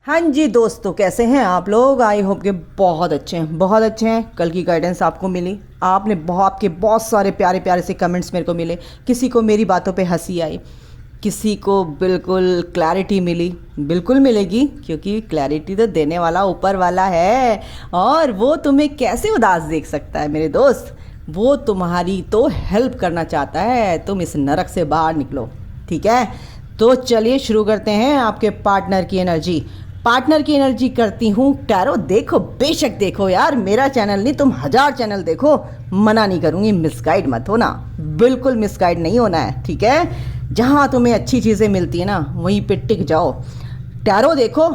हाँ जी दोस्तों, कैसे हैं आप लोग? आई होप के बहुत अच्छे हैं, बहुत अच्छे हैं। कल की गाइडेंस आपको मिली, आपके बहुत सारे प्यारे प्यारे से कमेंट्स मेरे को मिले। किसी को मेरी बातों पे हंसी आई, किसी को बिल्कुल क्लैरिटी मिली। बिल्कुल मिलेगी, क्योंकि क्लैरिटी तो देने वाला ऊपर वाला है, और वो तुम्हें कैसे उदास देख सकता है मेरे दोस्त? वो तुम्हारी तो हेल्प करना चाहता है, तुम इस नरक से बाहर निकलो। ठीक है, तो चलिए शुरू करते हैं। आपके पार्टनर की एनर्जी करती हूँ टैरो। देखो, बेशक देखो यार, मेरा चैनल नहीं, तुम 1000 चैनल देखो, मना नहीं करूँगी। मिसगाइड मत होना, बिल्कुल मिसगाइड नहीं होना है। ठीक है, जहाँ तुम्हें अच्छी चीज़ें मिलती है ना, वहीं पे टिक जाओ। टैरो देखो,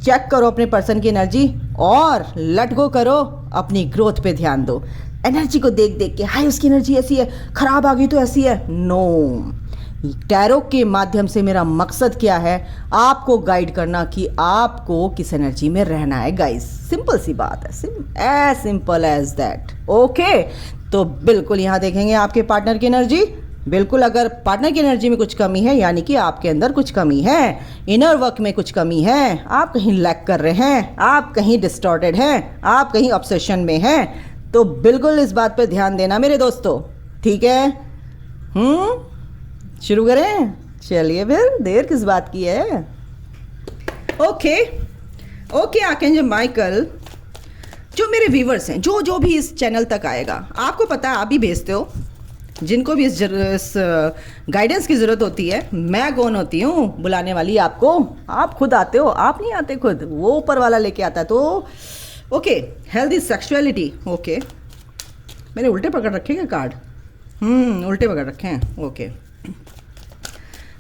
चेक करो अपने पर्सन की एनर्जी, और लेट गो करो, अपनी ग्रोथ पे ध्यान दो। एनर्जी को देख देख के हाय उसकी एनर्जी ऐसी है, खराब आ गई तो ऐसी है, नो। टैरो के माध्यम से मेरा मकसद क्या है? आपको गाइड करना कि आपको किस एनर्जी में रहना है गाइस। सिंपल सी बात है, as simple as that. Okay, तो बिल्कुल यहाँ देखेंगे आपके पार्टनर की एनर्जी। बिल्कुल, अगर पार्टनर की एनर्जी में कुछ कमी है, यानी कि आपके अंदर कुछ कमी है, इनर वर्क में कुछ कमी है, आप कहीं लैक कर रहे हैं, आप कहीं डिस्टॉर्टेड हैं, आप कहीं ऑब्सेशन में हैं, तो बिल्कुल इस बात पे ध्यान देना मेरे दोस्तों। ठीक है, शुरू करें? चलिए फिर, देर किस बात की है। ओके आर्कएंजल माइकल, जो मेरे व्यूवर्स हैं, जो भी इस चैनल तक आएगा, आपको पता है, आप भी भेजते हो, जिनको भी इस गाइडेंस की ज़रूरत होती है, मैं कौन होती हूँ बुलाने वाली आपको? आप खुद आते हो, आप नहीं आते खुद, वो ऊपर वाला लेके आता है। तो ओके, हेल्दी सेक्सुअलिटी। ओके, मैंने उल्टे पकड़ रखे क्या कार्ड? उल्टे पकड़ रखे हैं। ओके,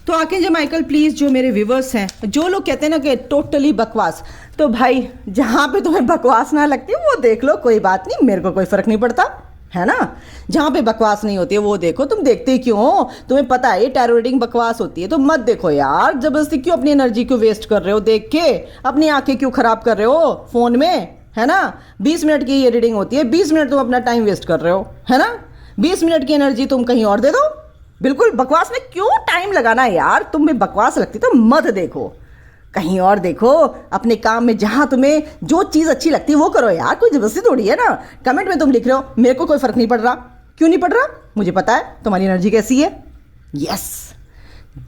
तो आर्कएंजल माइकल प्लीज़, जो मेरे व्यूवर्स हैं, जो लोग कहते हैं ना कि टोटली बकवास, तो भाई जहाँ पे तुम्हें बकवास ना लगती वो देख लो, कोई बात नहीं, मेरे को कोई फ़र्क नहीं पड़ता है ना। जहाँ पे बकवास नहीं होती है वो देखो। तुम देखते ही क्यों हो? तुम्हें पता है ये टैरो रीडिंग बकवास होती है, तो मत देखो यार। जबरदस्ती क्यों अपनी एनर्जी क्यों वेस्ट कर रहे हो? देख के अपनी आंखें क्यों खराब कर रहे हो फ़ोन में, है ना? 20 मिनट की ये रीडिंग होती है, 20 मिनट तुम अपना टाइम वेस्ट कर रहे हो, है ना? 20 मिनट की एनर्जी तुम कहीं और दे दो। बिल्कुल, बकवास में क्यों टाइम लगाना यार? तुम्हें बकवास लगती तो मत देखो, कहीं और देखो, अपने काम में जहां तुम्हें जो चीज़ अच्छी लगती है वो करो यार। कोई जबरदस्ती थोड़ी है ना। कमेंट में तुम लिख रहे हो मेरे को कोई फर्क नहीं पड़ रहा, क्यों नहीं पड़ रहा? मुझे पता है तुम्हारी एनर्जी कैसी है। यस,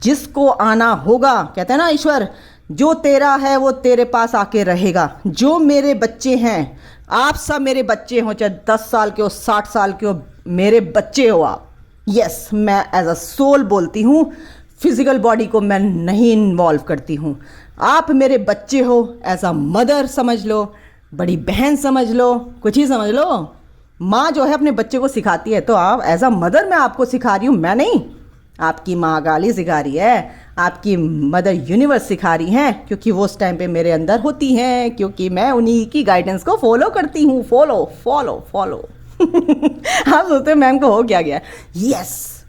जिसको आना होगा, कहते हैं ना ईश्वर, जो तेरा है वो तेरे पास आके रहेगा। जो मेरे बच्चे हैं, आप सब मेरे बच्चे हो, चाहे 10 साल के हो, 60 साल के हो, मेरे बच्चे हो आप। यस, मैं एज अ सोल बोलती हूँ, फिजिकल बॉडी को मैं नहीं इन्वॉल्व करती हूँ। आप मेरे बच्चे हो, एज अ मदर समझ लो, बड़ी बहन समझ लो, कुछ ही समझ लो। माँ जो है अपने बच्चे को सिखाती है, तो आप एज अ मदर मैं आपको सिखा रही हूँ, मैं नहीं। आपकी माँ गाली सिखा रही है, आपकी मदर यूनिवर्स सिखा रही हैं, क्योंकि वो उस टाइम पे मेरे अंदर होती हैं, क्योंकि मैं उन्हीं की गाइडेंस को फॉलो करती हूँ। फॉलो आप सोचते हैं मैम को हो क्या गया? यस,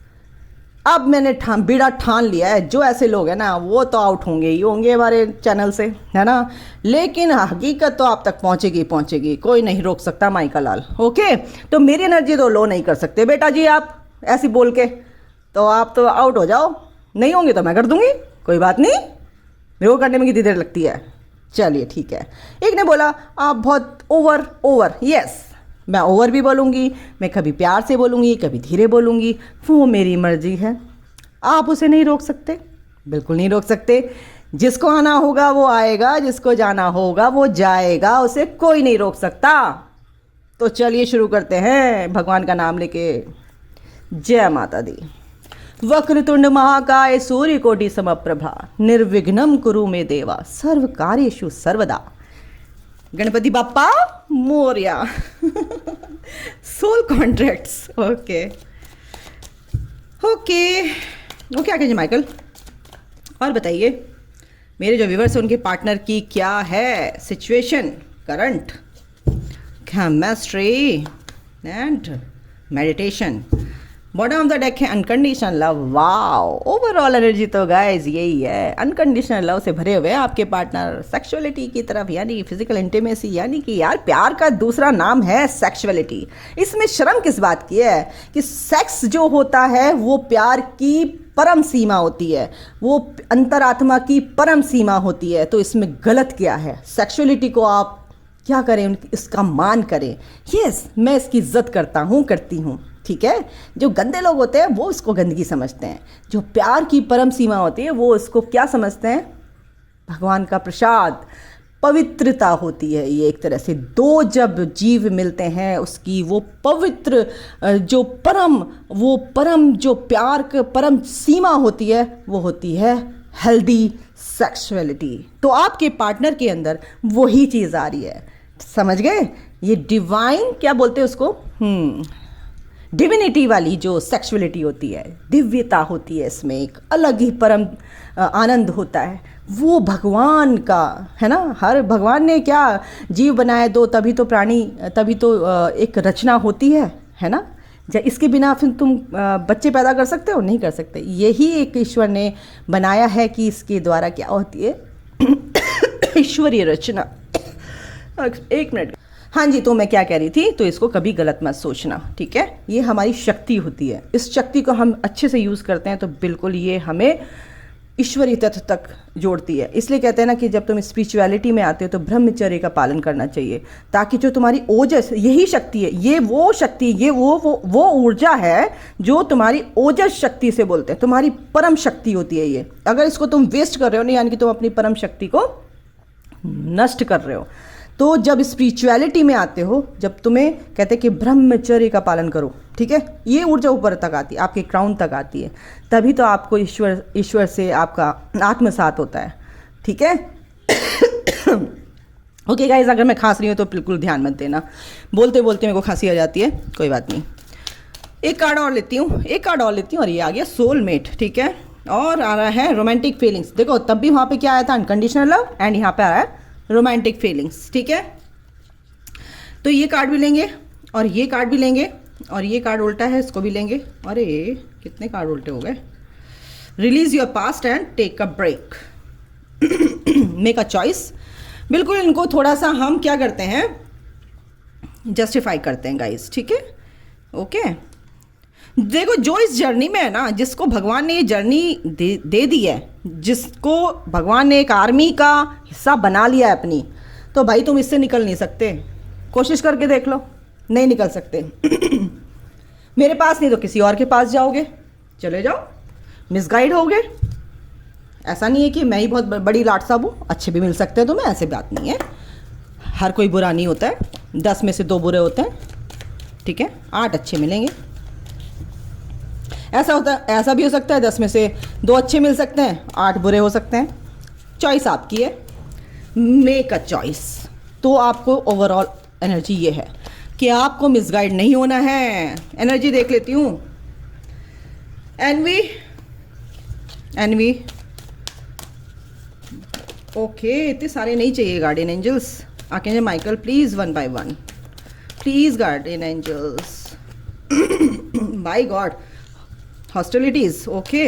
अब मैंने बीड़ा ठान लिया है, जो ऐसे लोग हैं ना वो तो आउट होंगे ही होंगे हमारे चैनल से, है ना। लेकिन हकीकत तो आप तक पहुंचेगी, कोई नहीं रोक सकता माइकल लाल। ओके, तो मेरी एनर्जी तो लो नहीं कर सकते बेटा जी आप ऐसे बोल के, तो आप तो आउट हो जाओ। नहीं होंगे तो मैं कर दूंगी, कोई बात नहीं, मेरे को करने में कितनी देर लगती है। चलिए ठीक है। एक ने बोला आप बहुत ओवर। यस, मैं ओवर भी बोलूँगी, मैं कभी प्यार से बोलूँगी, कभी धीरे बोलूँगी, वो मेरी मर्जी है। आप उसे नहीं रोक सकते, बिल्कुल नहीं रोक सकते। जिसको आना होगा वो आएगा, जिसको जाना होगा वो जाएगा, उसे कोई नहीं रोक सकता। तो चलिए शुरू करते हैं भगवान का नाम लेके। जय माता दी। वक्रतुंड महाकाय सूर्यकोटि समप्रभा, निर्विघ्नं कुरु मे देवा, सर्व कार्येषु सर्वदा। Ganpati Bappa Morya. Soul contracts. Okay archangel Michael, और बताइए मेरे जो व्यूवर्स हैं उनके पार्टनर की क्या है situation current? Chemistry and meditation. Bottom of the deck है unconditional love. Wow, overall energy तो गाइज यही है, अनकंडीशनल लव से भरे हुए हैं आपके पार्टनर। सेक्सुअलिटी की तरफ, यानी फिजिकल इंटीमेसी, यानी कि यार प्यार का दूसरा नाम है सेक्सुअलिटी। इसमें शर्म किस बात की है कि सेक्स जो होता है वो प्यार की परम सीमा होती है, वो अंतरात्मा की परम सीमा होती है। तो इसमें गलत क्या है? सेक्सुअलिटी को आप क्या करें, इसका मान करें। यस, मैं इसकी इज्जत करता हूँ, करती हूँ, ठीक है। जो गंदे लोग होते हैं वो इसको गंदगी समझते हैं, जो प्यार की परम सीमा होती है वो इसको क्या समझते हैं? भगवान का प्रसाद, पवित्रता होती है ये एक तरह से। दो जब जीव मिलते हैं उसकी वो पवित्र जो परम जो प्यार का परम सीमा होती है वो होती है हेल्दी सेक्सुअलिटी। तो आपके पार्टनर के अंदर वही चीज़ आ रही है, समझ गए? ये डिवाइन क्या बोलते हैं उसको, डिविनिटी वाली जो सेक्सुअलिटी होती है, दिव्यता होती है, इसमें एक अलग ही परम आनंद होता है, वो भगवान का है ना। हर भगवान ने क्या जीव बनाए दो, तभी तो प्राणी, तभी तो एक रचना होती है ना। इसके बिना फिर तुम बच्चे पैदा कर सकते हो? नहीं कर सकते। यही एक ईश्वर ने बनाया है कि इसके द्वारा क्या होती है ईश्वरीय रचना। एक मिनट, हाँ जी, तो मैं क्या कह रही थी, तो इसको कभी गलत मत सोचना, ठीक है। ये हमारी शक्ति होती है, इस शक्ति को हम अच्छे से यूज़ करते हैं तो बिल्कुल ये हमें ईश्वरीय तत्व तक जोड़ती है। इसलिए कहते हैं ना कि जब तुम स्पिरिचुअलिटी में आते हो तो ब्रह्मचर्य का पालन करना चाहिए, ताकि जो तुम्हारी ओजस, यही शक्ति है, ये वो शक्ति, ये वो ऊर्जा है जो तुम्हारी ओजस शक्ति से बोलते हैं, तुम्हारी परम शक्ति होती है ये। अगर इसको तुम वेस्ट कर रहे हो, नहीं, यानी कि तुम अपनी परम शक्ति को नष्ट कर रहे हो। तो जब स्पिरिचुअलिटी में आते हो, जब तुम्हें कहते हैं कि ब्रह्मचर्य का पालन करो, ठीक है, ये ऊर्जा ऊपर तक आती है, आपके क्राउन तक आती है, तभी तो आपको ईश्वर से आपका आत्मसात होता है, ठीक है। ओके गाइज, अगर मैं खांस रही हूँ तो बिल्कुल ध्यान मत देना, बोलते बोलते मेरे को खांसी आ जाती है, कोई बात नहीं। एक कार्ड और लेती हूँ, और ये आ गया सोलमेट, ठीक है। और आ रहा है रोमांटिक फीलिंग्स। देखो, तब भी वहाँ पे क्या आया था? अनकंडीशनल लव, एंड यहाँ पे आ रहा है रोमांटिक फीलिंग्स, ठीक है। तो ये कार्ड भी लेंगे और ये कार्ड भी लेंगे, और ये कार्ड उल्टा है, इसको भी लेंगे। अरे कितने कार्ड उल्टे हो गए। Release your past and take a break, make a choice. बिल्कुल, इनको थोड़ा सा हम क्या करते हैं, जस्टिफाई करते हैं गाइस, ठीक है, ओके। देखो, जो इस जर्नी में है ना, जिसको भगवान ने ये जर्नी दे दी है, जिसको भगवान ने एक आर्मी का हिस्सा बना लिया है अपनी, तो भाई तुम इससे निकल नहीं सकते। कोशिश करके देख लो, नहीं निकल सकते। मेरे पास नहीं तो किसी और के पास जाओगे, चले जाओ, मिसगाइड होगे। ऐसा नहीं है कि मैं ही बहुत बड़ी लाट साहब हूँ, अच्छे भी मिल सकते हैं तुम्हें, ऐसे बात नहीं है। हर कोई बुरा नहीं होता है, 10 में से 2 बुरे होते हैं, ठीक है, 8 अच्छे मिलेंगे। ऐसा भी हो सकता है 10 में से 2 अच्छे मिल सकते हैं, 8 बुरे हो सकते हैं। चॉइस आपकी है, मेक अ चॉइस। तो आपको ओवरऑल एनर्जी ये है कि आपको मिसगाइड नहीं होना है। एनर्जी देख लेती हूँ। एनवी ओके, इतने सारे नहीं चाहिए guardian angels. Archangel Michael please, 1 by 1 please, guardian angels. By God, hostilities, okay,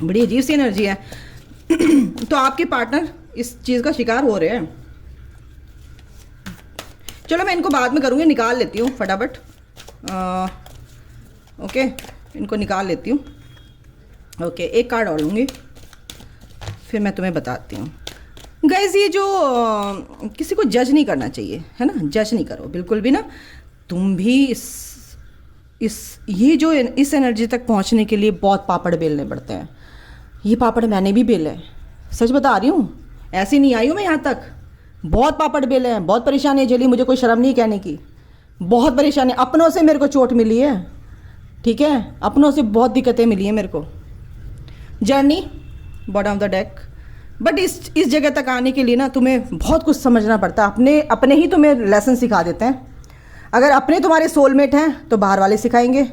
बड़ी अजीब सी एनर्जी है। तो आपके पार्टनर इस चीज़ का शिकार हो रहे हैं। चलो, मैं इनको बाद में करूँगी, निकाल लेती हूँ फटाफट। ओके, इनको निकाल लेती हूँ। ओके, एक कार्ड और लूँगी, फिर मैं तुम्हें बताती हूँ। गाइस, ये जो किसी को जज नहीं करना चाहिए, है ना, जज नहीं करो बिल्कुल भी ना। तुम भी इस एनर्जी तक पहुंचने के लिए बहुत पापड़ बेलने पड़ते हैं। ये पापड़ मैंने भी बेले हैं, सच बता रही हूँ, ऐसी नहीं आई हूँ मैं यहाँ तक। बहुत पापड़ बेले हैं, बहुत परेशानी झेली, मुझे कोई शर्म नहीं कहने की। बहुत परेशानी, अपनों से मेरे को चोट मिली है, ठीक है, अपनों से बहुत दिक्कतें मिली हैं मेरे को। Journey, bottom of the deck. But इस जगह तक आने के लिए ना तुम्हें बहुत कुछ समझना पड़ता है। अपने ही तुम्हें लेसन सिखा देते हैं। अगर अपने तुम्हारे सोलमेट हैं तो बाहर वाले सिखाएंगे,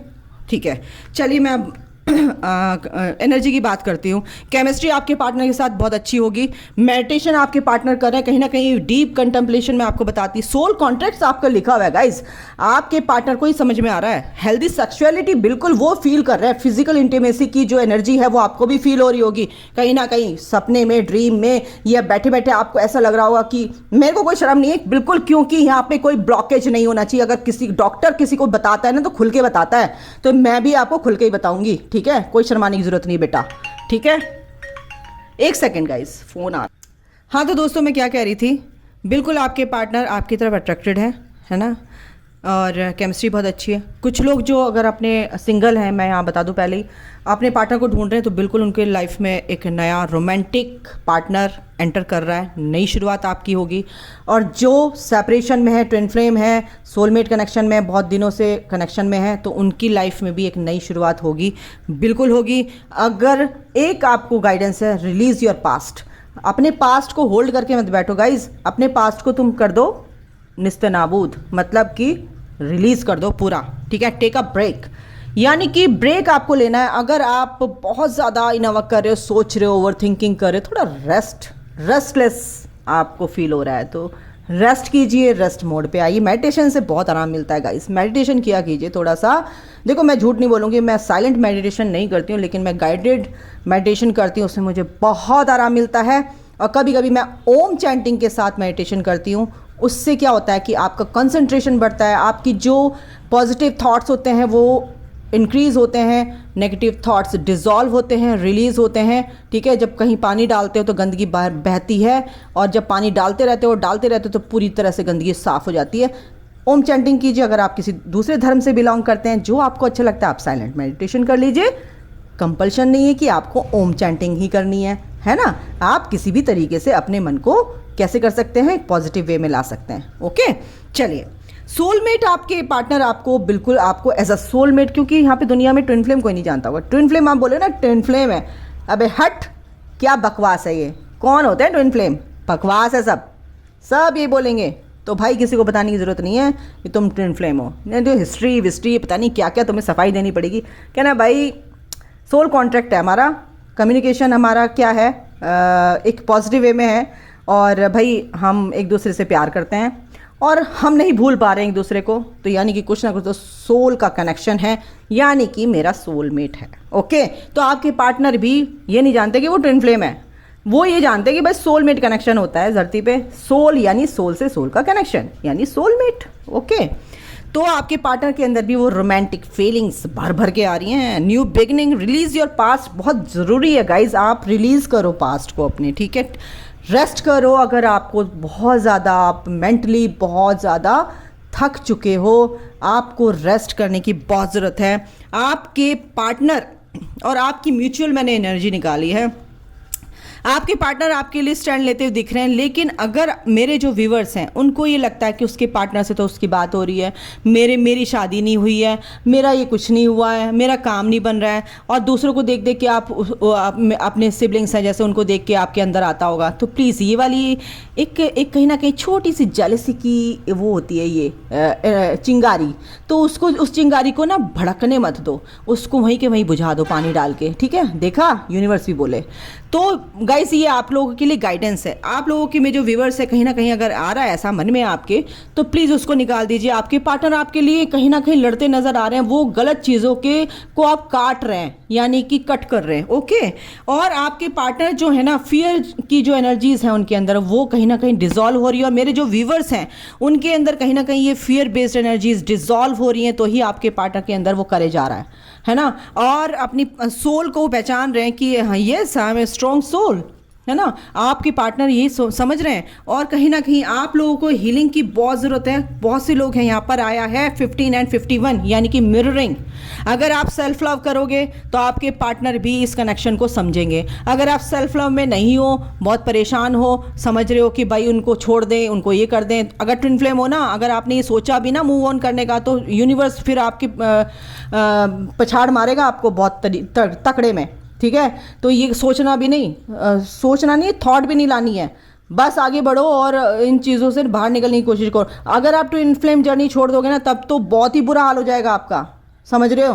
ठीक है। चलिए, मैं अब एनर्जी की बात करती हूँ। केमिस्ट्री आपके पार्टनर के साथ बहुत अच्छी होगी। मेडिटेशन आपके पार्टनर कर रहे हैं, कहीं ना कहीं डीप कंटेम्पलेशन में आपको बताती। सोल कॉन्ट्रैक्ट्स आपका लिखा हुआ है गाइज, आपके पार्टनर को ही समझ में आ रहा है। हेल्दी सेक्सुअलिटी बिल्कुल वो फील कर रहा है। फिजिकल इंटीमेसी की जो एनर्जी है वो आपको भी फील हो रही होगी, कहीं ना कहीं सपने में, ड्रीम में, या बैठे बैठे आपको ऐसा लग रहा होगा कि मेरे को कोई शर्म नहीं है बिल्कुल, क्योंकि यहाँ पे कोई ब्लॉकेज नहीं होना चाहिए। अगर किसी डॉक्टर किसी को बताता है ना तो खुल के बताता है, तो मैं भी आपको खुल के ही बताऊंगी, ठीक है, कोई शर्माने की ज़रूरत नहीं बेटा, ठीक है। एक सेकेंड गाइस, फ़ोन आ। हाँ तो दोस्तों मैं क्या कह रही थी, बिल्कुल आपके पार्टनर आपकी तरफ अट्रैक्टेड है ना, और केमिस्ट्री बहुत अच्छी है। कुछ लोग जो अगर अपने सिंगल हैं, मैं यहाँ बता दूँ पहले ही, अपने पार्टनर को ढूंढ रहे हैं, तो बिल्कुल उनके लाइफ में एक नया रोमांटिक पार्टनर एंटर कर रहा है, नई शुरुआत आपकी होगी। और जो सेपरेशन में है, ट्विन फ्लेम है, सोलमेट कनेक्शन में बहुत दिनों से कनेक्शन में है, तो उनकी लाइफ में भी एक नई शुरुआत होगी, बिल्कुल होगी। अगर एक आपको गाइडेंस है, रिलीज़ योर पास्ट। अपने पास्ट को होल्ड करके मत बैठो गाइज, अपने पास्ट को तुम कर दो निस्तनाबूद, मतलब कि रिलीज़ कर दो पूरा, ठीक है। टेक अ ब्रेक, यानी कि ब्रेक आपको लेना है। अगर आप बहुत ज़्यादा इनवर्क कर रहे हो, सोच रहे हो, ओवर थिंकिंग कर रहे हो, थोड़ा रेस्टलेस आपको फील हो रहा है, तो रेस्ट कीजिए, रेस्ट मोड पे आइए। मेडिटेशन से बहुत आराम मिलता है गाइस, मेडिटेशन किया कीजिए थोड़ा सा। देखो मैं झूठ नहीं बोलूँगी, मैं साइलेंट मेडिटेशन नहीं करती हूँ, लेकिन मैं गाइडेड मेडिटेशन करती हूँ, उससे मुझे बहुत आराम मिलता है। और कभी कभी मैं ओम चैंटिंग के साथ मेडिटेशन करती हूँ, उससे क्या होता है कि आपका कंसंट्रेशन बढ़ता है, आपकी जो पॉजिटिव थॉट्स होते हैं वो इंक्रीज़ होते हैं, नेगेटिव थॉट्स डिज़ोल्व होते हैं, रिलीज़ होते हैं, ठीक है। जब कहीं पानी डालते हो तो गंदगी बाहर बहती है, और जब पानी डालते रहते हो तो पूरी तरह से गंदगी साफ़ हो जाती है। ओम चैंटिंग कीजिए। अगर आप किसी दूसरे धर्म से बिलोंग करते हैं, जो आपको अच्छा लगता है, आप साइलेंट मेडिटेशन कर लीजिए। कंपल्शन नहीं है कि आपको ओम चैंटिंग ही करनी है ना। आप किसी भी तरीके से अपने मन को कैसे कर सकते हैं, एक पॉजिटिव वे में ला सकते हैं। ओके चलिए, सोलमेट आपके पार्टनर आपको बिल्कुल आपको एज अ सोलमेट, क्योंकि यहाँ पे दुनिया में ट्विन फ्लेम कोई नहीं जानता होगा। ट्विन फ्लेम आप बोले ना ट्विन फ्लेम है, अबे हट, क्या बकवास है ये, कौन होते हैं ट्विन फ्लेम, बकवास है सब ये बोलेंगे। तो भाई किसी को बताने की ज़रूरत नहीं है कि तुम ट्विन फ्लेम हो, जो हिस्ट्री विस्ट्री पता नहीं क्या क्या तुम्हें सफाई देनी पड़ेगी। क्या ना भाई, सोल कॉन्ट्रैक्ट है हमारा, कम्युनिकेशन हमारा क्या है, एक पॉजिटिव वे में है। और भाई हम एक दूसरे से प्यार करते हैं और हम नहीं भूल पा रहे हैं एक दूसरे को, तो यानी कि कुछ ना कुछ तो सोल का कनेक्शन है, यानी कि मेरा सोलमेट है। ओके, तो आपके पार्टनर भी ये नहीं जानते कि वो ट्विन फ्लेम है, वो ये जानते हैं कि बस सोलमेट कनेक्शन होता है धरती पे। सोल यानी सोल से सोल का कनेक्शन, यानी सोलमेट। ओके, तो आपके पार्टनर के अंदर भी वो रोमांटिक फीलिंग्स भर भर के आ रही हैं। New beginning, release your past बहुत ज़रूरी है गाइज। आप रिलीज़ करो पास्ट को अपने, ठीक है। रेस्ट करो। अगर आपको बहुत ज़्यादा, आप मेंटली बहुत ज़्यादा थक चुके हो, आपको रेस्ट करने की बहुत ज़रूरत है। आपके पार्टनर और आपकी म्यूचुअल मैंने एनर्जी निकाली है, आपके पार्टनर आपके लिए स्टैंड लेते हुए दिख रहे हैं। लेकिन अगर मेरे जो व्यूवर्स हैं उनको ये लगता है कि उसके पार्टनर से तो उसकी बात हो रही है, मेरी शादी नहीं हुई है, मेरा ये कुछ नहीं हुआ है, मेरा काम नहीं बन रहा है, और दूसरों को देख देख के आप अपने सिबलिंग्स हैं जैसे, उनको देख के आपके अंदर आता होगा, तो प्लीज़ ये वाली एक कहीं ना कहीं छोटी सी जेलसी की वो होती है ये चिंगारी, तो उसको, उस चिंगारी को ना भड़कने मत दो, उसको वहीं के वहीं बुझा दो पानी डाल के, ठीक है। देखा, यूनिवर्स भी बोले। तो गाइस ये आप लोगों के लिए गाइडेंस है। आप लोगों के में जो व्यूवर्स है, कहीं ना कहीं अगर आ रहा है ऐसा मन में आपके, तो प्लीज़ उसको निकाल दीजिए। आपके पार्टनर आपके लिए कहीं ना कहीं लड़ते नजर आ रहे हैं, वो गलत चीज़ों के को आप काट रहे हैं, यानी कि कट कर रहे हैं। ओके, और आपके पार्टनर जो है ना, फियर की जो एनर्जीज हैं उनके अंदर, वो कहीं ना कहीं डिजॉल्व हो रही है। और मेरे जो व्यूवर्स हैं उनके अंदर कहीं ना कहीं ये फियर बेस्ड एनर्जीज डिजॉल्व हो रही हैं, तो ही आपके पार्टनर के अंदर वो करे जा रहा है ना। और अपनी सोल को पहचान रहे हैं कि हाँ, yes I am a strong soul, है ना। आपके पार्टनर यही समझ रहे हैं। और कहीं ना कहीं आप लोगों को हीलिंग की बहुत ज़रूरत है। बहुत से लोग हैं, यहाँ पर आया है 15 एंड 51, यानी कि मिररिंग। अगर आप सेल्फ लव करोगे तो आपके पार्टनर भी इस कनेक्शन को समझेंगे। अगर आप सेल्फ लव में नहीं हो, बहुत परेशान हो, समझ रहे हो कि भाई उनको छोड़ दें, उनको ये कर दें, अगर ट्विन फ्लेम हो ना, अगर आपने ये सोचा भी ना मूव ऑन करने का, तो यूनिवर्स फिर आपकी पछाड़ मारेगा आपको बहुत तकड़े में, ठीक है। तो ये सोचना नहीं, थॉट भी नहीं लानी है, बस आगे बढ़ो और इन चीज़ों से बाहर निकलने की कोशिश करो। अगर आप ट्विन फ्लेम जर्नी छोड़ दोगे ना, तब तो बहुत ही बुरा हाल हो जाएगा आपका, समझ रहे हो।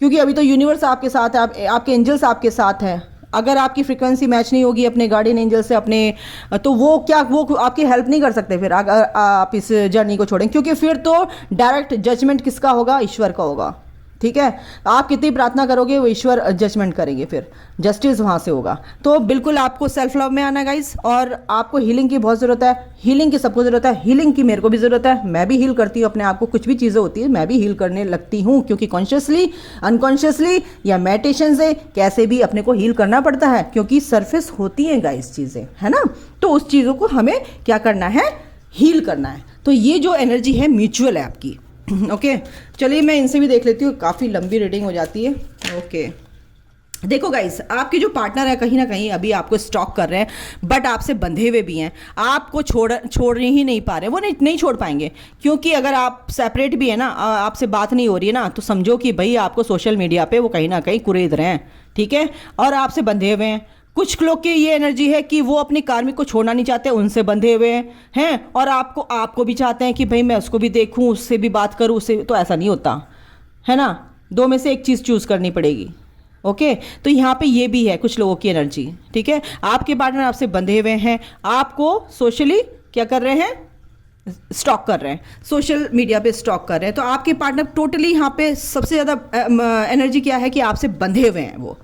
क्योंकि अभी तो यूनिवर्स आपके साथ है, आपके एंजल्स आपके साथ हैं। अगर आपकी फ्रिक्वेंसी मैच नहीं होगी अपने गार्डियन एंजल से अपने, तो वो आपकी हेल्प नहीं कर सकते फिर अगर आप इस जर्नी को छोड़ें, क्योंकि फिर तो डायरेक्ट जजमेंट किसका होगा, ईश्वर का होगा, ठीक है, आप कितनी प्रार्थना करोगे वो ईश्वर जजमेंट करेंगे, फिर जस्टिस वहाँ से होगा। तो बिल्कुल आपको सेल्फ लव में आना गाइस, और आपको हीलिंग की बहुत ज़रूरत है, हीलिंग की सबको ज़रूरत है, हीलिंग की मेरे को भी ज़रूरत है, मैं भी हील करती हूँ अपने आप को, कुछ भी चीज़ें होती है मैं भी हील करने लगती हूँ, क्योंकि कॉन्शियसली, अनकॉन्शियसली या मेडिटेशन से कैसे भी अपने को हील करना पड़ता है, क्योंकि सरफेस होती हैं गाइस चीज़ें, है ना। तो उस चीज़ों को हमें क्या करना है, हील करना है। तो ये जो एनर्जी है म्यूचुअल है आपकी। ओके चलिए मैं इनसे भी देख लेती हूँ, काफ़ी लंबी रीडिंग हो जाती है। ओके देखो गाइस, आपके जो पार्टनर है कहीं ना कहीं अभी आपको स्टॉक कर रहे हैं, बट आपसे बंधे हुए भी हैं, आपको छोड़ ही नहीं पा रहे, वो नहीं छोड़ पाएंगे, क्योंकि अगर आप सेपरेट भी है ना, आपसे बात नहीं हो रही है ना, तो समझो कि भाई आपको सोशल मीडिया पे वो कहीं ना कहीं कुरेद रहे हैं, ठीक है, और आपसे बंधे हुए हैं। कुछ लोग की ये एनर्जी है कि वो अपने कार्मिक को छोड़ना नहीं चाहते, उनसे बंधे हुए हैं, और आपको भी चाहते हैं कि भाई मैं उसको भी देखूं, उससे भी बात करूं, उससे, तो ऐसा नहीं होता है ना, दो में से एक चीज़ चूज़ करनी पड़ेगी। ओके तो यहाँ पे ये भी है कुछ लोगों की एनर्जी, ठीक है, आपके पार्टनर आपसे बंधे हुए हैं, आपको सोशली क्या कर रहे हैं, स्टॉक कर रहे हैं, सोशल मीडिया पे स्टॉक कर रहे हैं। तो आपके पार्टनर टोटली यहाँ पे सबसे ज़्यादा एनर्जी क्या है कि आपसे बंधे हुए हैं वो,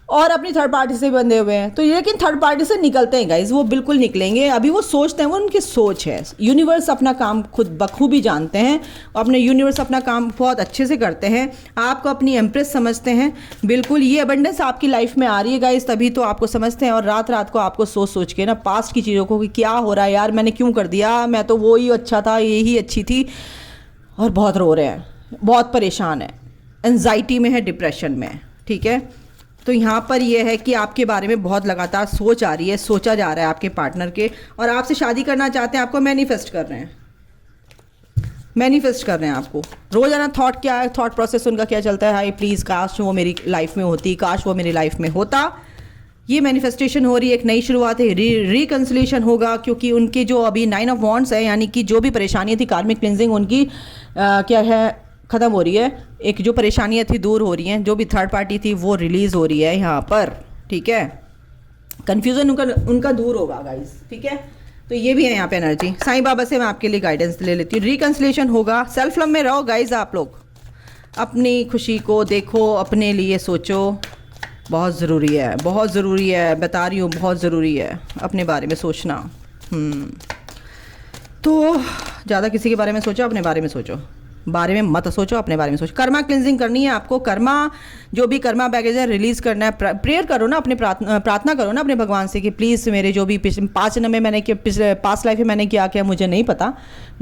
और अपनी थर्ड पार्टी से बंधे हुए हैं। तो लेकिन थर्ड पार्टी से निकलते हैं गाइज, वो बिल्कुल निकलेंगे, अभी वो सोचते हैं, वो उनकी सोच है। यूनिवर्स अपना काम खुद बखूबी जानते हैं, अपने यूनिवर्स अपना काम बहुत अच्छे से करते हैं, आपको अपनी एम्प्रेस समझते हैं, बिल्कुल ये अबंडेंस आपकी लाइफ में आ रही है गाइज, तभी तो आपको समझते हैं। और रात रात को आपको सोच के ना पास्ट की चीज़ों को कि क्या हो रहा है यार, मैंने क्यों कर दिया, मैं तो वो ही अच्छा था, यही अच्छी थी, और बहुत रो रहे हैं, बहुत परेशान है, एंजाइटी में है, डिप्रेशन में है, ठीक है। तो यहाँ पर ये है कि आपके बारे में बहुत लगातार सोच आ रही है, सोचा जा रहा है आपके पार्टनर के, और आपसे शादी करना चाहते हैं, आपको मैनिफेस्ट कर रहे हैं, मैनिफेस्ट कर रहे हैं आपको। रोजाना थॉट क्या है, थॉट प्रोसेस उनका क्या चलता है, हाय प्लीज़ काश वो मेरी लाइफ में होती, काश वो मेरी लाइफ में होता। ये मैनिफेस्टेशन हो रही है, एक नई शुरुआत है, रिकन्सिलेशन होगा, क्योंकि उनके जो अभी 9 ऑफ वॉन्ड्स है, यानी कि जो भी परेशानियाँ थी, कार्मिक क्लिनजिंग उनकी क्या है, ख़त्म हो रही है, एक जो परेशानियाँ थी दूर हो रही हैं, जो भी थर्ड पार्टी थी वो रिलीज़ हो रही है यहाँ पर, ठीक है, कन्फ्यूज़न उनका दूर होगा गाइस, ठीक है। तो ये भी है यहाँ पे एनर्जी। साईं बाबा से मैं आपके लिए गाइडेंस ले लेती हूँ, रिकन्सिलेशन होगा, सेल्फ लव में रहो गाइस, आप लोग अपनी खुशी को देखो, अपने लिए सोचो, बहुत ज़रूरी है, बहुत ज़रूरी है, बता रही हूँ, बहुत ज़रूरी है अपने बारे में सोचना। तो ज़्यादा किसी के बारे में सोचो, अपने बारे में सोचो, बारे में मत सोचो, अपने बारे में सोचो। कर्मा क्लिनजिंग करनी है आपको, कर्मा जो भी कर्मा बैगेज है रिलीज़ करना है। प्रेयर करो ना, अपने प्रार्थना करो ना अपने भगवान से कि प्लीज़ मेरे जो भी पिछले 5 जन्म में मैंने पिछले पास्ट लाइफ में मैंने क्या किया मुझे नहीं पता,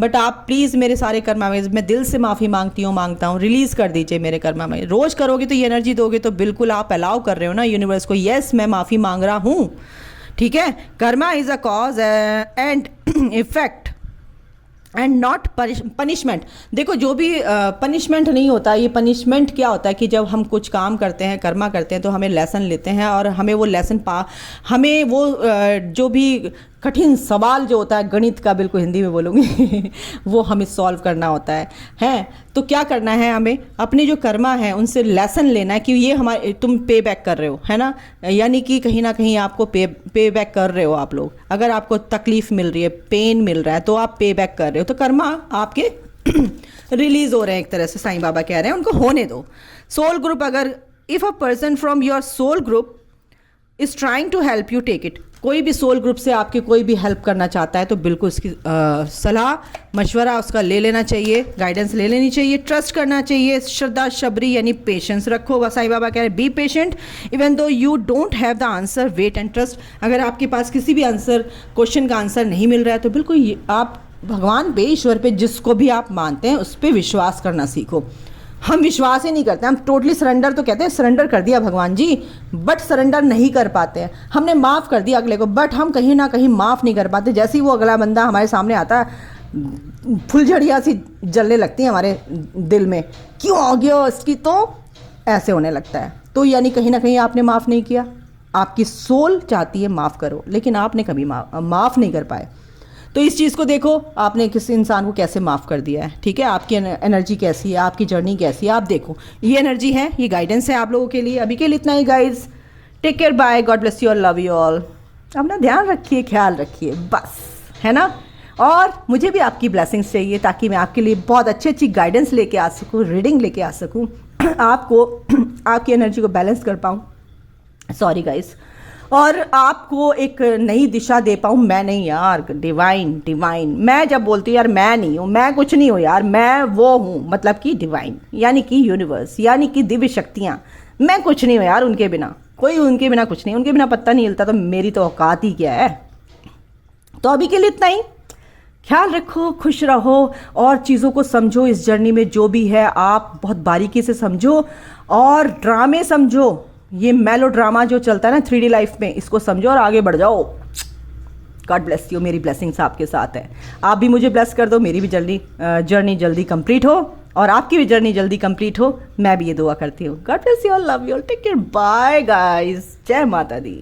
बट आप प्लीज़ मेरे सारे कर्मा बैगेज, मैं दिल से माफ़ी मांगता हूँ, रिलीज़ कर दीजिए मेरे कर्मा में। रोज़ करोगे तो ये एनर्जी दोगे तो बिल्कुल आप अलाउ कर रहे हो ना यूनिवर्स को, येस मैं माफ़ी मांग रहा हूँ, ठीक है। Karma is a cause and effect and not punishment. देखो जो भी पनिशमेंट नहीं होता, ये पनिशमेंट क्या होता है कि जब हम कुछ काम करते हैं, कर्मा करते हैं, तो हमें लेसन लेते हैं, और हमें वो लेसन हमें वो जो भी कठिन सवाल जो होता है, गणित का बिल्कुल हिंदी में बोलूँगी वो हमें सॉल्व करना होता है। तो क्या करना है, हमें अपने जो कर्मा है उनसे लेसन लेना है कि ये हमारे, तुम पे बैक कर रहे हो, है ना, यानी कि कहीं ना कहीं आपको पे बैक कर रहे हो आप लोग। अगर आपको तकलीफ़ मिल रही है, पेन मिल रहा है, तो आप पे बैक कर रहे हो, तो कर्मा आपके रिलीज़ हो रहे हैं एक तरह से। साईं बाबा कह रहे हैं उनको होने दो। सोल ग्रुप, अगर if a person from your soul group is trying to help you, take it. कोई भी सोल ग्रुप से आपकी कोई भी हेल्प करना चाहता है तो बिल्कुल उसकी सलाह मशवरा उसका ले लेना चाहिए, गाइडेंस ले लेनी चाहिए, ट्रस्ट करना चाहिए, श्रद्धा शबरी यानी पेशेंस रखो। साईं बाबा कह रहे हैं be patient even though you don't have the answer, wait and trust. अगर आपके पास किसी भी आंसर, क्वेश्चन का आंसर नहीं मिल रहा है तो बिल्कुल आप भगवान पे, ईश्वर पे, जिसको भी आप मानते हैं उस पर विश्वास करना सीखो। हम विश्वास ही नहीं करते, हम टोटली सरेंडर तो कहते हैं, सरेंडर कर दिया भगवान जी, बट सरेंडर नहीं कर पाते हैं। हमने माफ़ कर दिया अगले को, बट हम कहीं ना कहीं माफ़ नहीं कर पाते। जैसे ही वो अगला बंदा हमारे सामने आता है, फुलझड़ियाँ सी जलने लगती हैं हमारे दिल में, क्यों हो गया इसकी, तो ऐसे होने लगता है। तो यानी कहीं ना कहीं आपने माफ़ नहीं किया। आपकी सोल चाहती है माफ़ करो, लेकिन आपने कभी माफ़ नहीं कर पाए। तो इस चीज़ को देखो, आपने किसी इंसान को कैसे माफ़ कर दिया है, ठीक है, आपकी एनर्जी कैसी है, आपकी जर्नी कैसी है, आप देखो। ये एनर्जी है, ये गाइडेंस है आप लोगों के लिए। अभी के लिए इतना ही guys, take care, bye, God bless you all, love you all. अपना ध्यान रखिए, ख्याल रखिए, बस, है ना। और मुझे भी आपकी ब्लेसिंग्स चाहिए ताकि मैं आपके लिए बहुत अच्छी गाइडेंस लेके आ सकूँ, रीडिंग लेके आ सकूँ, आपको आपकी एनर्जी को बैलेंस कर पाऊँ, सॉरी गाइस, और आपको एक नई दिशा दे पाऊँ। मैं नहीं यार, डिवाइन डिवाइन, मैं जब बोलती हूँ यार मैं नहीं हूँ, मैं कुछ नहीं हूँ यार, मैं वो हूँ, मतलब कि डिवाइन यानी कि यूनिवर्स यानी कि दिव्य शक्तियाँ। मैं कुछ नहीं हूँ यार उनके बिना, कोई उनके बिना कुछ नहीं, उनके बिना पत्ता नहीं हिलता, तो मेरी तो औकात ही क्या है। तो अभी के लिए इतना ही। ख्याल रखो, खुश रहो और चीज़ों को समझो। इस जर्नी में जो भी है आप बहुत बारीकी से समझो और ड्रामे समझो। ये मेलो ड्रामा जो चलता है ना 3D लाइफ में, इसको समझो और आगे बढ़ जाओ। गॉड ब्लेस यू, मेरी ब्लेसिंग्स आपके साथ है। आप भी मुझे ब्लेस कर दो, मेरी भी जर्नी जल्दी कंप्लीट हो और आपकी भी जर्नी जल्दी कंप्लीट हो। मैं भी ये दुआ करती हूँ। God bless you all, love you all, take care, bye guys, जय माता दी।